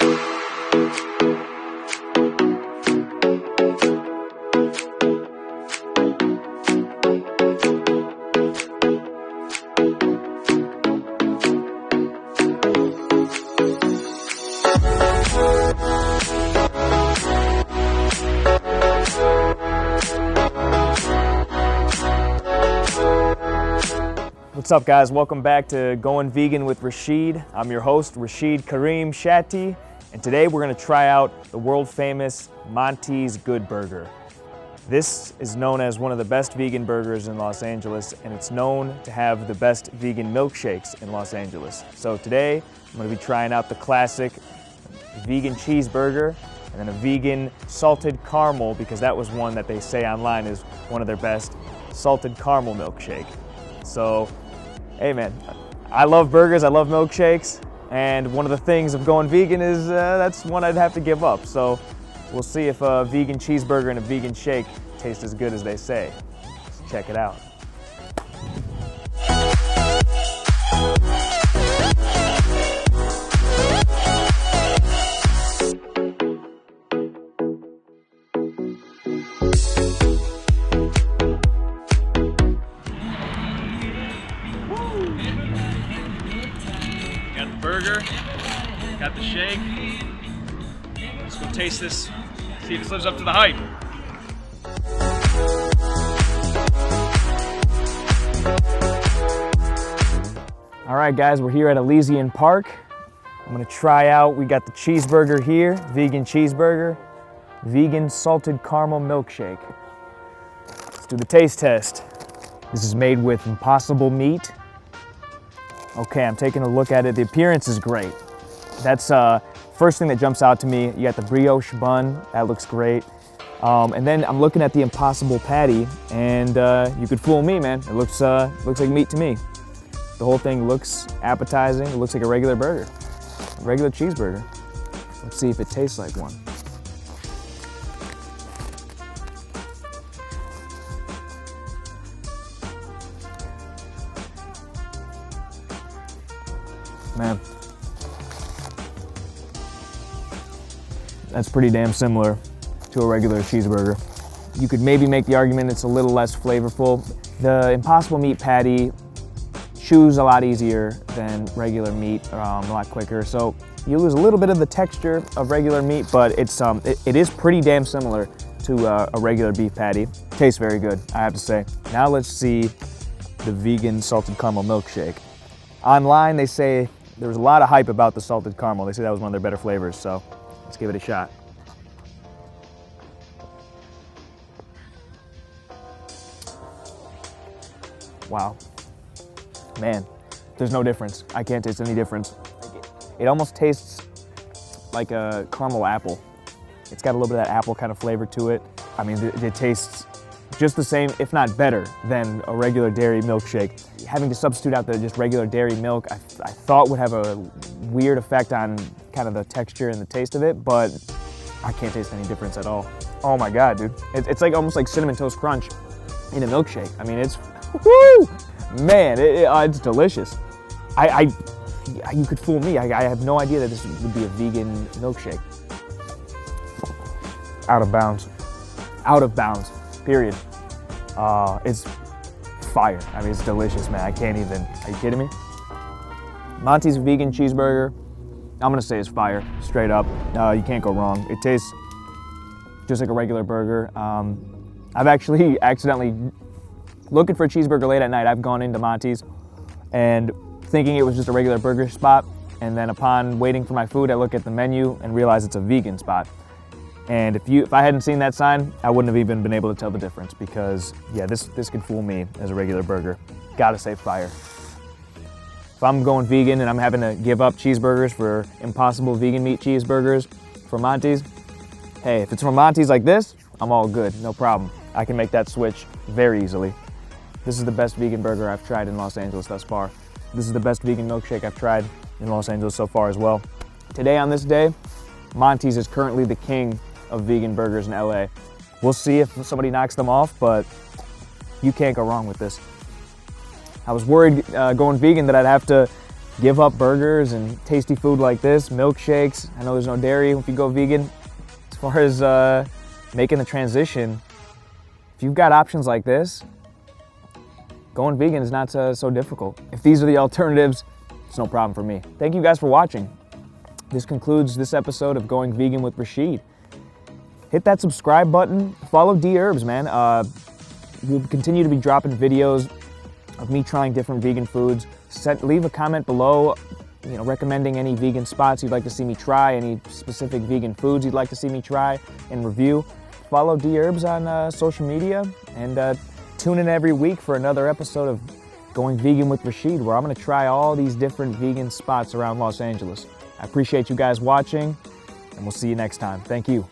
What's up, guys? Welcome back to Going Vegan with Rachid. I'm your host, Rachid Karim Chatti, and today we're going to try out the world famous Monty's Good Burger. This is known as one of the best vegan burgers in Los Angeles, and it's known to have the best vegan milkshakes in Los Angeles. So today I'm going to be trying out the classic vegan cheeseburger and then a vegan salted caramel, because that was one that they say online is one of their best, salted caramel milkshake. So hey man, I love burgers, I love milkshakes, and one of the things of going vegan is that's one I'd have to give up. So we'll see if a vegan cheeseburger and a vegan shake taste as good as they say. Let's check it out. Got the burger, got the shake. Let's go taste this, see if this lives up to the hype. All right, guys, we're here at Elysian Park. I'm gonna try out, we got the cheeseburger here, vegan cheeseburger, vegan salted caramel milkshake. Let's do the taste test. This is made with impossible meat. Okay, I'm taking a look at it. The appearance is great. That's first thing that jumps out to me. You got the brioche bun, that looks great. And then I'm looking at the impossible patty, and you could fool me, man. It looks like meat to me. The whole thing looks appetizing. It looks like a regular burger, a regular cheeseburger. Let's see if it tastes like one. Man, that's pretty damn similar to a regular cheeseburger. You could maybe make the argument it's a little less flavorful. The impossible meat patty chews a lot easier than regular meat, a lot quicker. So you lose a little bit of the texture of regular meat, but it is pretty damn similar to a regular beef patty. Tastes very good, I have to say. Now let's see the vegan salted caramel milkshake. Online, they say there was a lot of hype about the salted caramel. They say that was one of their better flavors, so let's give it a shot. Wow. Man, there's no difference. I can't taste any difference. It almost tastes like a caramel apple. It's got a little bit of that apple kind of flavor to it. I mean, it tastes just the same, if not better, than a regular dairy milkshake. Having to substitute out the just regular dairy milk, I thought would have a weird effect on kind of the texture and the taste of it, but I can't taste any difference at all. Oh my God, dude. It's like almost like Cinnamon Toast Crunch in a milkshake. I mean, it's, woo! Man, it's delicious. You could fool me. I have no idea that this would be a vegan milkshake. Out of bounds. Out of bounds, period. It's fire. I mean, it's delicious, man. I can't even, are you kidding me? Monty's vegan cheeseburger, I'm gonna say it's fire, straight up. You can't go wrong. It tastes just like a regular burger. I've actually accidentally, looking for a cheeseburger late at night, I've gone into Monty's and thinking it was just a regular burger spot, and then upon waiting for my food, I look at the menu and realize it's a vegan spot. And if I hadn't seen that sign, I wouldn't have even been able to tell the difference, because yeah, this could fool me as a regular burger. Gotta say fire. If I'm going vegan and I'm having to give up cheeseburgers for impossible vegan meat cheeseburgers from Monty's, hey, if it's from Monty's like this, I'm all good, no problem. I can make that switch very easily. This is the best vegan burger I've tried in Los Angeles thus far. This is the best vegan milkshake I've tried in Los Angeles so far as well. Today, on this day, Monty's is currently the king of vegan burgers in LA. We'll see if somebody knocks them off, but you can't go wrong with this. I was worried going vegan that I'd have to give up burgers and tasty food like this, milkshakes. I know there's no dairy if you go vegan. As far as making the transition, if you've got options like this, going vegan is not so difficult. If these are the alternatives, it's no problem for me. Thank you guys for watching. This concludes this episode of Going Vegan with Rachid. Hit that subscribe button. Follow Dherbs, man. We'll continue to be dropping videos of me trying different vegan foods. Leave a comment below, recommending any vegan spots you'd like to see me try, any specific vegan foods you'd like to see me try and review. Follow Dherbs on social media, and tune in every week for another episode of Going Vegan with Rachid, where I'm going to try all these different vegan spots around Los Angeles. I appreciate you guys watching, and we'll see you next time. Thank you.